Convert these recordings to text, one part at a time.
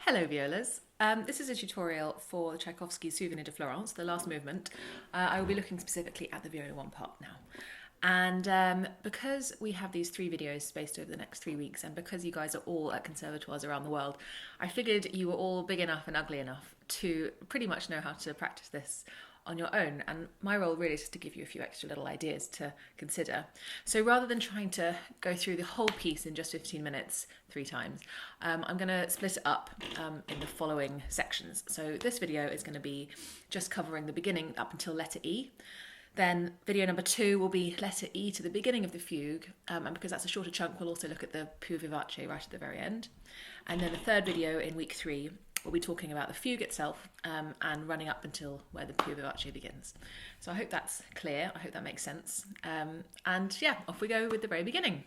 Hello violas. This is a tutorial for Tchaikovsky's Souvenir de Florence, the last movement. I will be looking specifically at the viola 1 part now. And because we have these 3 videos spaced over the next 3 weeks, and because you guys are all at conservatoires around the world, I figured you were all big enough and ugly enough to pretty much know how to practice this on your own, and my role really is just to give you a few extra little ideas to consider. So rather than trying to go through the whole piece in just 15 minutes 3 times, I'm going to split it up in the following sections. So this video is going to be just covering the beginning up until letter E. Then video number 2 will be letter E to the beginning of the fugue, and because that's a shorter chunk, we'll also look at the più vivace right at the very end. And then the third video in week 3 we'll be talking about the fugue itself and running up until where the più vivace begins. So I hope that's clear, I hope that makes sense. And yeah, off we go with the very beginning.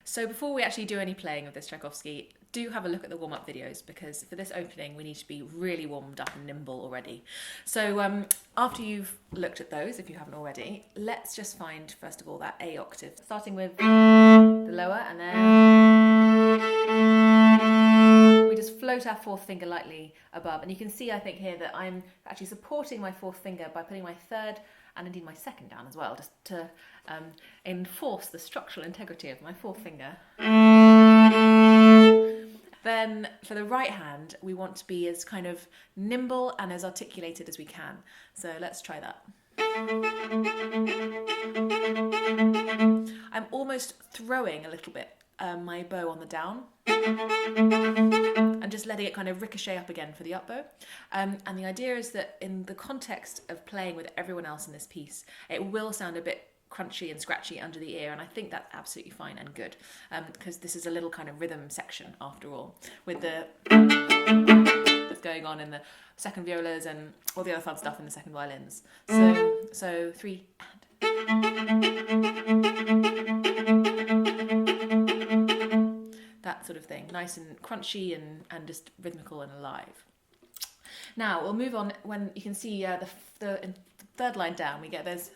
So before we actually do any playing of this Tchaikovsky, do have a look at the warm-up videos, because for this opening we need to be really warmed up and nimble already. So after you've looked at those, if you haven't already, let's just find first of all that A octave, starting with the lower, and then we just float our 4th finger lightly above. And you can see, I think here, that I'm actually supporting my 4th finger by putting my 3rd and indeed my 2nd down as well, just to enforce the structural integrity of my 4th finger. Then for the right hand, we want to be as kind of nimble and as articulated as we can. So let's try that. I'm almost throwing a little bit my bow on the down and just letting it kind of ricochet up again for the up bow. And the idea is that in the context of playing with everyone else in this piece, it will sound a bit crunchy and scratchy under the ear, and I think that's absolutely fine and good, because this is a little kind of rhythm section after all, with the that's going on in the second violas and all the other fun stuff in the second violins. So 3 and that sort of thing, nice and crunchy and just rhythmical and alive. Now we'll move on. When you can see the third line down, we get those,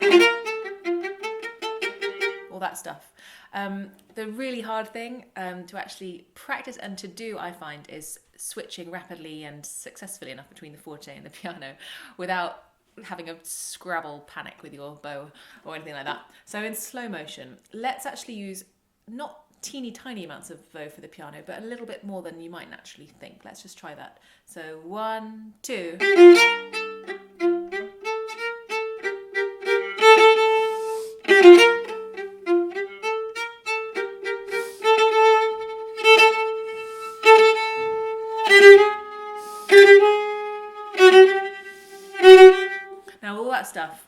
all that stuff. The really hard thing to actually practice and to do, I find, is switching rapidly and successfully enough between the forte and the piano without having a Scrabble panic with your bow or anything like that. So in slow motion, let's actually use not teeny tiny amounts of bow for the piano, but a little bit more than you might naturally think. Let's just try that. So 1, 2. Now all that stuff,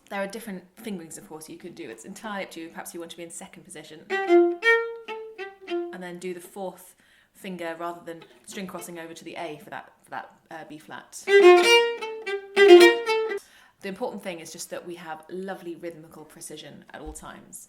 there are different fingerings, of course, you could do. It's entirely up to you. Perhaps you want to be in 2nd position and then do the 4th finger rather than string crossing over to the A for that B flat. The important thing is just that we have lovely rhythmical precision at all times.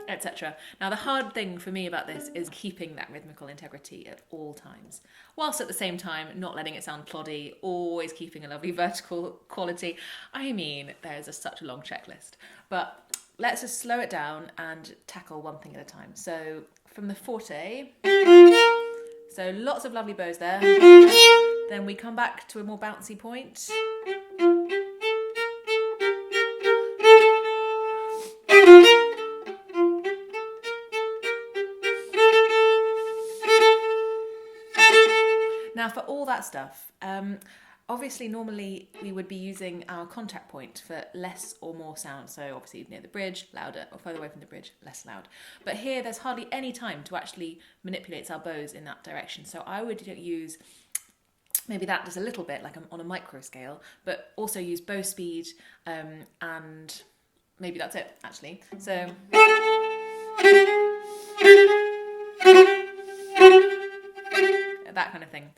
Etc. Now the hard thing for me about this is keeping that rhythmical integrity at all times, whilst at the same time not letting it sound ploddy, always keeping a lovely vertical quality. I mean, there is such a long checklist, but let's just slow it down and tackle one thing at a time. So from the forte, so lots of lovely bows there, then we come back to a more bouncy point. Now for all that stuff, obviously normally we would be using our contact point for less or more sound. So obviously near the bridge, louder, or further away from the bridge, less loud. But here there's hardly any time to actually manipulate our bows in that direction. So I would use maybe that just a little bit, like on a micro scale, but also use bow speed, and maybe that's it actually. So that kind of thing.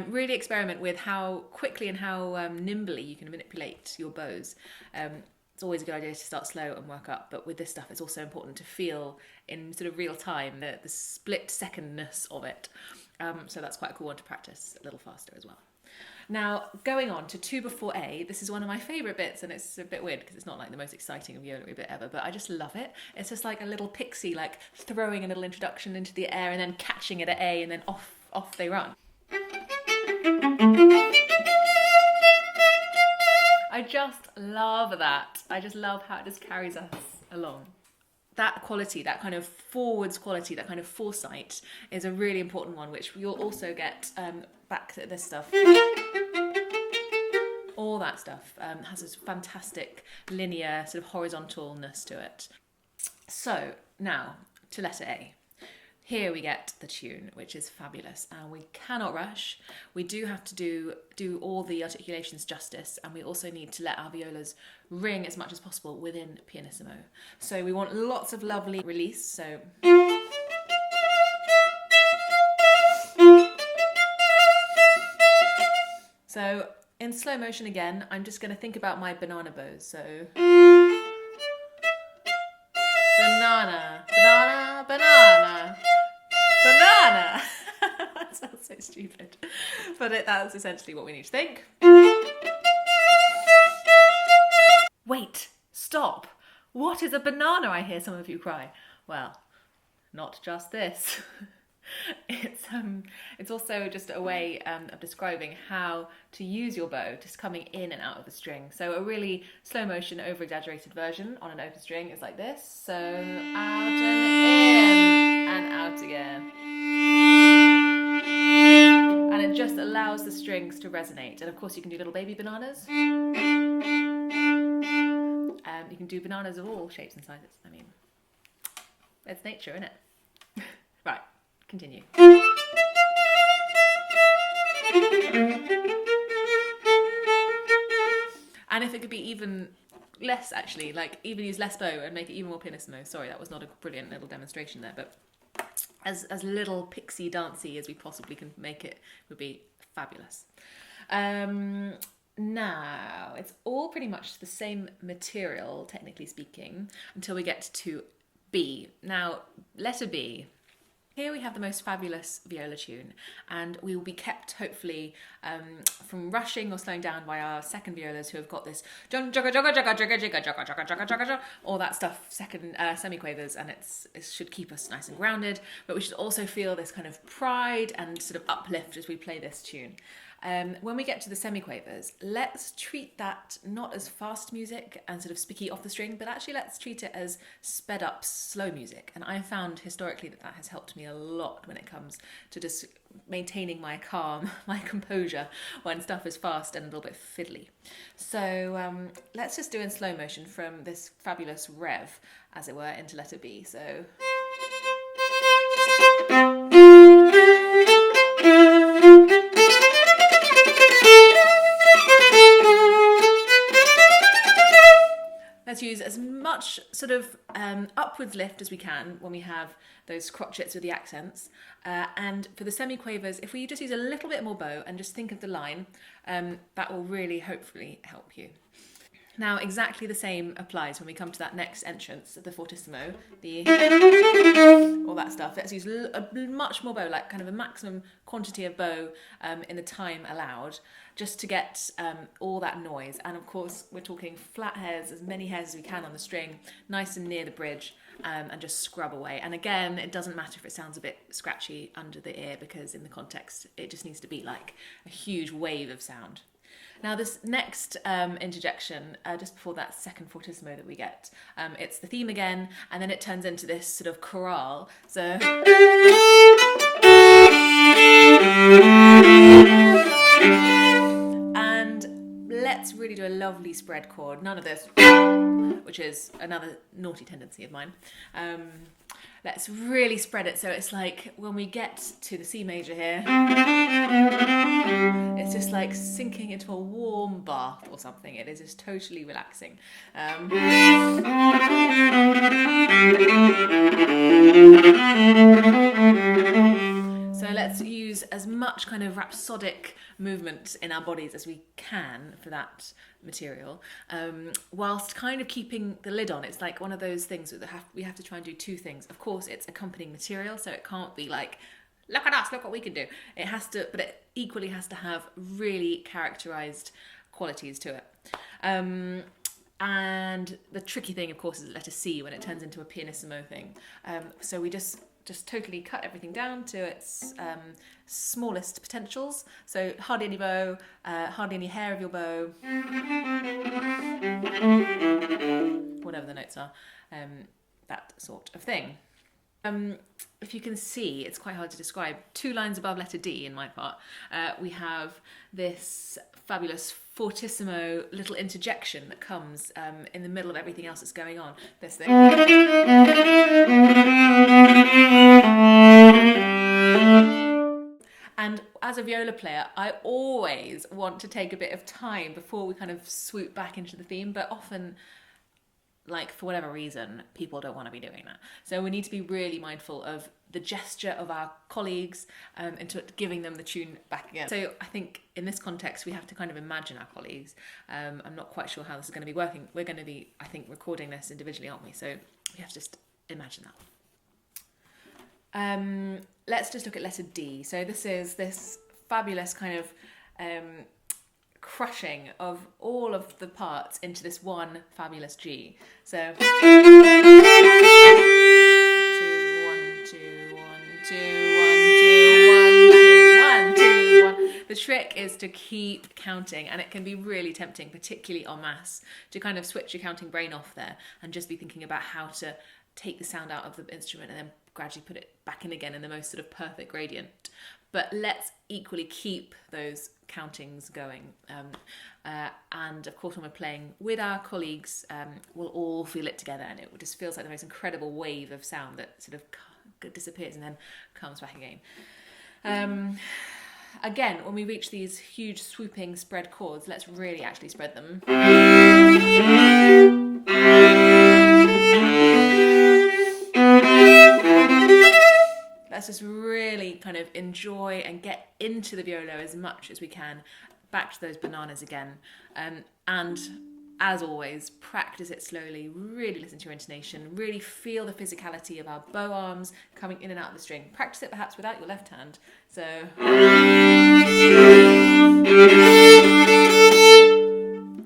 Really experiment with how quickly and how nimbly you can manipulate your bows. It's always a good idea to start slow and work up, but with this stuff it's also important to feel in sort of real time the split secondness of it. So that's quite a cool one to practice a little faster as well. Now, going on to tuba 4A, this is one of my favourite bits, and it's a bit weird because it's not like the most exciting viola bit ever, but I just love it. It's just like a little pixie, like throwing a little introduction into the air and then catching it at A, and then off they run. I just love that. I just love how it just carries us along. That quality, that kind of forwards quality, that kind of foresight is a really important one, which you'll also get back to this stuff. All that stuff has this fantastic linear sort of horizontalness to it. So now to letter A. Here we get the tune, which is fabulous, and we cannot rush. We do have to do all the articulations justice, and we also need to let our violas ring as much as possible within pianissimo. So we want lots of lovely release, so... So in slow motion again, I'm just going to think about my banana bows, so... Banana, banana, banana. Banana! That sounds so stupid. But that's essentially what we need to think. Wait, stop. What is a banana, I hear some of you cry. Well, not just this. It's also just a way of describing how to use your bow, just coming in and out of the string. So a really slow motion, over-exaggerated version on an open string is like this. So out and in and out again. And it just allows the strings to resonate. And of course you can do little baby bananas. You can do bananas of all shapes and sizes. I mean, it's nature, isn't it? Right. Continue. And if it could be even less, actually, like even use less bow and make it even more pianissimo. Sorry, that was not a brilliant little demonstration there, but as little pixie dancey as we possibly can make it would be fabulous. Now, it's all pretty much the same material, technically speaking, until we get to B. Now, letter B. Here we have the most fabulous viola tune, and we will be kept, hopefully, from rushing or slowing down by our second violas who have got this all that stuff, second semiquavers, and it should keep us nice and grounded, but we should also feel this kind of pride and sort of uplift as we play this tune. When we get to the semiquavers, let's treat that not as fast music and sort of spiky off the string, but actually let's treat it as sped up slow music. And I found historically that has helped me a lot when it comes to just maintaining my calm, my composure when stuff is fast and a little bit fiddly. So let's just do in slow motion from this fabulous rev, as it were, into letter B. So... Let's use as much sort of upwards lift as we can when we have those crotchets with the accents. And for the semiquavers, if we just use a little bit more bow and just think of the line, that will really hopefully help you. Now, exactly the same applies when we come to that next entrance, the fortissimo, all that stuff. Let's use much more bow, like kind of a maximum quantity of bow in the time allowed, just to get all that noise. And of course, we're talking flat hairs, as many hairs as we can on the string, nice and near the bridge, and just scrub away. And again, it doesn't matter if it sounds a bit scratchy under the ear, because in the context, it just needs to be like a huge wave of sound. Now this next interjection, just before that second fortissimo that we get, it's the theme again, and then it turns into this sort of chorale. So... And let's really do a lovely spread chord. None of this, which is another naughty tendency of mine. Let's really spread it so it's like when we get to the C major here, it's just like sinking into a warm bath or something. It is just totally relaxing. So let's use as much kind of rhapsodic movement in our bodies as we can for that material, whilst kind of keeping the lid on. It's like one of those things that we have to try and do two things. Of course, it's accompanying material, so it can't be like look at us, look what we can do. It has to, but it equally has to have really characterized qualities to it. And the tricky thing, of course, is letter C when it turns into a pianissimo thing. So we just totally cut everything down to its smallest potentials. So hardly any bow, hardly any hair of your bow, whatever the notes are, that sort of thing. If you can see, it's quite hard to describe. 2 lines above letter D in my part, we have this fabulous fortissimo little interjection that comes in the middle of everything else that's going on. This thing. And as a viola player, I always want to take a bit of time before we kind of swoop back into the theme, but often, like, for whatever reason, people don't want to be doing that. So we need to be really mindful of the gesture of our colleagues and giving them the tune back again. So I think in this context, we have to kind of imagine our colleagues. I'm not quite sure how this is going to be working. We're going to be, I think, recording this individually, aren't we? So we have to just imagine that. Let's just look at letter D. So this is this fabulous kind of crushing of all of the parts into this one fabulous G. So 2, 1, 2, 1, 2, 1, 2, 1, 2, 1, 2, 1. The trick is to keep counting, and it can be really tempting, particularly en masse, to kind of switch your counting brain off there and just be thinking about how to take the sound out of the instrument and then gradually put it back in again in the most sort of perfect gradient. But let's equally keep those countings going. And of course, when we're playing with our colleagues, we'll all feel it together, and it just feels like the most incredible wave of sound that sort of disappears and then comes back again. Again, when we reach these huge swooping spread chords, let's really actually spread them. Let's just really kind of enjoy and get into the viola as much as we can. Back to those bananas again. And as always, practice it slowly, really listen to your intonation, really feel the physicality of our bow arms coming in and out of the string. Practice it perhaps without your left hand. So...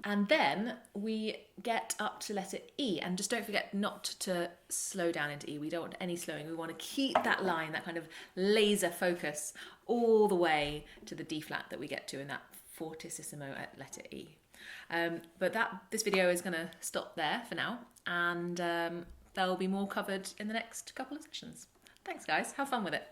And then we get up to letter E, and just don't forget not to slow down into E. We don't want any slowing. We want to keep that line, that kind of laser focus all the way to the D flat that we get to in that fortissimo at letter E. But this video is going to stop there for now, and there'll be more covered in the next couple of sessions. Thanks guys, have fun with it.